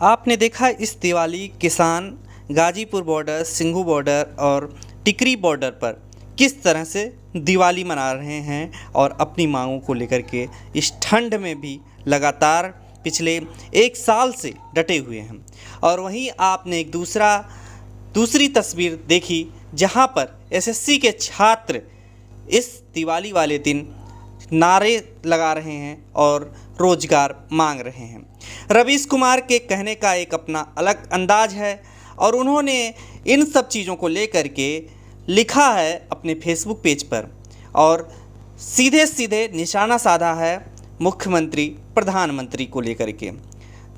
आपने देखा इस दिवाली किसान गाजीपुर बॉर्डर, सिंघू बॉर्डर और टिकरी बॉर्डर पर किस तरह से दिवाली मना रहे हैं और अपनी मांगों को लेकर के इस ठंड में भी लगातार पिछले एक साल से डटे हुए हैं। और वहीं आपने एक दूसरी तस्वीर देखी जहां पर एसएससी के छात्र इस दिवाली वाले दिन नारे लगा रहे हैं और रोजगार मांग रहे हैं। रवीश कुमार के कहने का एक अपना अलग अंदाज है और उन्होंने इन सब चीज़ों को लेकर के लिखा है अपने फेसबुक पेज पर और सीधे सीधे निशाना साधा है मुख्यमंत्री प्रधानमंत्री को लेकर के।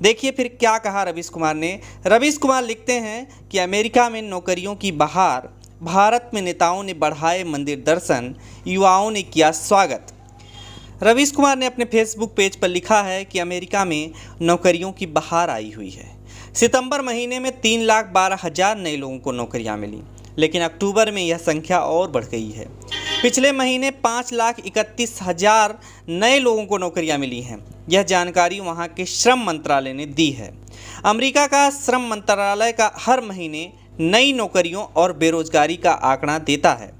देखिए फिर क्या कहा रवीश कुमार ने। रवीश कुमार लिखते हैं कि अमेरिका में नौकरियों की बहार, भारत में नेताओं ने बढ़ाए मंदिर दर्शन, युवाओं ने किया स्वागत। रवीश कुमार ने अपने फेसबुक पेज पर लिखा है कि अमेरिका में नौकरियों की बहार आई हुई है। सितंबर महीने में 3,12,000 नए लोगों को नौकरियां मिली, लेकिन अक्टूबर में यह संख्या और बढ़ गई है। पिछले महीने 5,31,000 नए लोगों को नौकरियां मिली हैं। यह जानकारी वहां के श्रम मंत्रालय ने दी है। अमेरिका का श्रम मंत्रालय का हर महीने नई नौकरियों और बेरोजगारी का आंकड़ा देता है।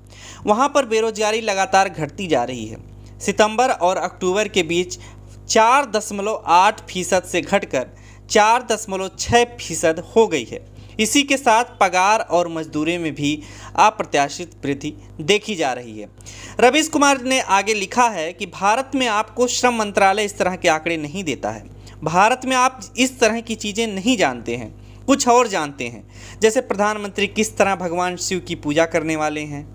वहां पर बेरोजगारी लगातार घटती जा रही है। सितंबर और अक्टूबर के बीच 4.8% से घटकर 4.6% हो गई है। इसी के साथ पगार और मजदूरी में भी अप्रत्याशित वृद्धि देखी जा रही है। रवीश कुमार ने आगे लिखा है कि भारत में आपको श्रम मंत्रालय इस तरह के आंकड़े नहीं देता है। भारत में आप इस तरह की चीज़ें नहीं जानते हैं, कुछ और जानते हैं, जैसे प्रधानमंत्री किस तरह भगवान शिव की पूजा करने वाले हैं,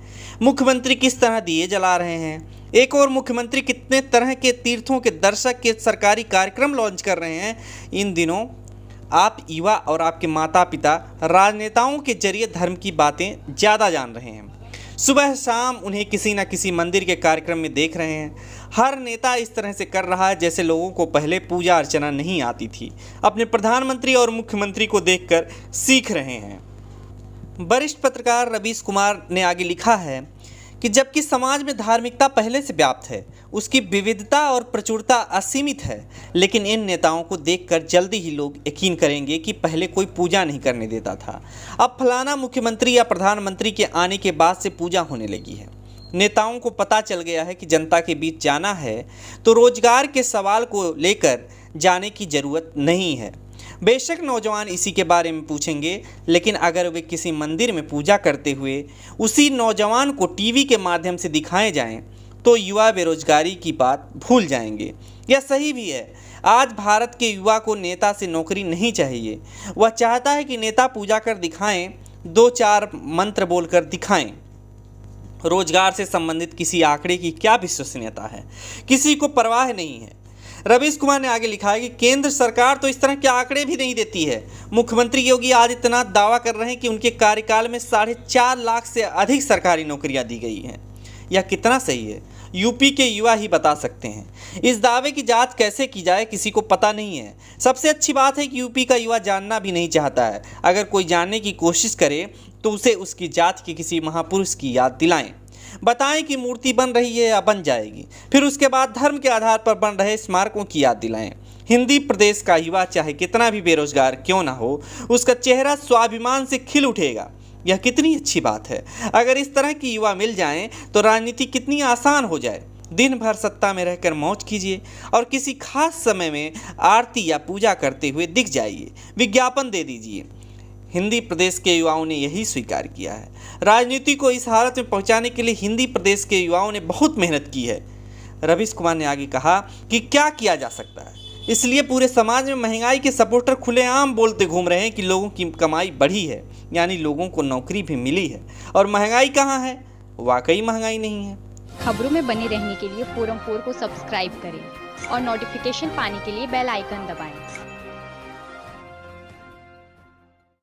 मुख्यमंत्री किस तरह दिए जला रहे हैं, एक और मुख्यमंत्री कितने तरह के तीर्थों के दर्शक के सरकारी कार्यक्रम लॉन्च कर रहे हैं। इन दिनों आप युवा और आपके माता पिता राजनेताओं के जरिए धर्म की बातें ज़्यादा जान रहे हैं। सुबह शाम उन्हें किसी न किसी मंदिर के कार्यक्रम में देख रहे हैं। हर नेता इस तरह से कर रहा है जैसे लोगों को पहले पूजा अर्चना नहीं आती थी। अपने प्रधानमंत्री और मुख्यमंत्री को देखकर सीख रहे हैं। वरिष्ठ पत्रकार रवीश कुमार ने आगे लिखा है कि जबकि समाज में धार्मिकता पहले से व्याप्त है, उसकी विविधता और प्रचुरता असीमित है, लेकिन इन नेताओं को देखकर जल्दी ही लोग यकीन करेंगे कि पहले कोई पूजा नहीं करने देता था, अब फलाना मुख्यमंत्री या प्रधानमंत्री के आने के बाद से पूजा होने लगी है। नेताओं को पता चल गया है कि जनता के बीच जाना है तो रोजगार के सवाल को लेकर जाने की ज़रूरत नहीं है। बेशक नौजवान इसी के बारे में पूछेंगे, लेकिन अगर वे किसी मंदिर में पूजा करते हुए उसी नौजवान को टीवी के माध्यम से दिखाए जाएं, तो युवा बेरोजगारी की बात भूल जाएंगे। यह सही भी है। आज भारत के युवा को नेता से नौकरी नहीं चाहिए। वह चाहता है कि नेता पूजा कर दिखाएं, 2-4 मंत्र बोलकर दिखाएं। रोजगार से संबंधित किसी आंकड़े की क्या विश्वसनीयता है, किसी को परवाह नहीं है। रवीश कुमार ने आगे लिखा है कि केंद्र सरकार तो इस तरह के आंकड़े भी नहीं देती है। मुख्यमंत्री योगी आदित्यनाथ दावा कर रहे हैं कि उनके कार्यकाल में 4.5 लाख से अधिक सरकारी नौकरियां दी गई हैं। यह कितना सही है, यूपी के युवा ही बता सकते हैं। इस दावे की जांच कैसे की जाए किसी को पता नहीं है। सबसे अच्छी बात है कि यूपी का युवा जानना भी नहीं चाहता है। अगर कोई जानने की कोशिश करे तो उसे उसकी जात के किसी महापुरुष की याद दिलाएं, बताएं कि मूर्ति बन रही है या बन जाएगी, फिर उसके बाद धर्म के आधार पर बन रहे स्मारकों की याद दिलाएं। हिंदी प्रदेश का युवा चाहे कितना भी बेरोजगार क्यों ना हो, उसका चेहरा स्वाभिमान से खिल उठेगा। यह कितनी अच्छी बात है। अगर इस तरह की युवा मिल जाएं तो राजनीति कितनी आसान हो जाए। दिन भर सत्ता में रहकर मौज कीजिए और किसी खास समय में आरती या पूजा करते हुए दिख जाइए, विज्ञापन दे दीजिए। हिंदी प्रदेश के युवाओं ने यही स्वीकार किया है। राजनीति को इस हालत में पहुंचाने के लिए हिंदी प्रदेश के युवाओं ने बहुत मेहनत की है। रवीश कुमार ने आगे कहा कि क्या किया जा सकता है, इसलिए पूरे समाज में महंगाई के सपोर्टर खुलेआम बोलते घूम रहे हैं कि लोगों की कमाई बढ़ी है, यानी लोगों को नौकरी भी मिली है। और महंगाई कहाँ है? वाकई महंगाई नहीं है। खबरों में बने रहने के लिए फोरम 4 को सब्सक्राइब करें और नोटिफिकेशन पाने के लिए बेल आइकन दबाएं।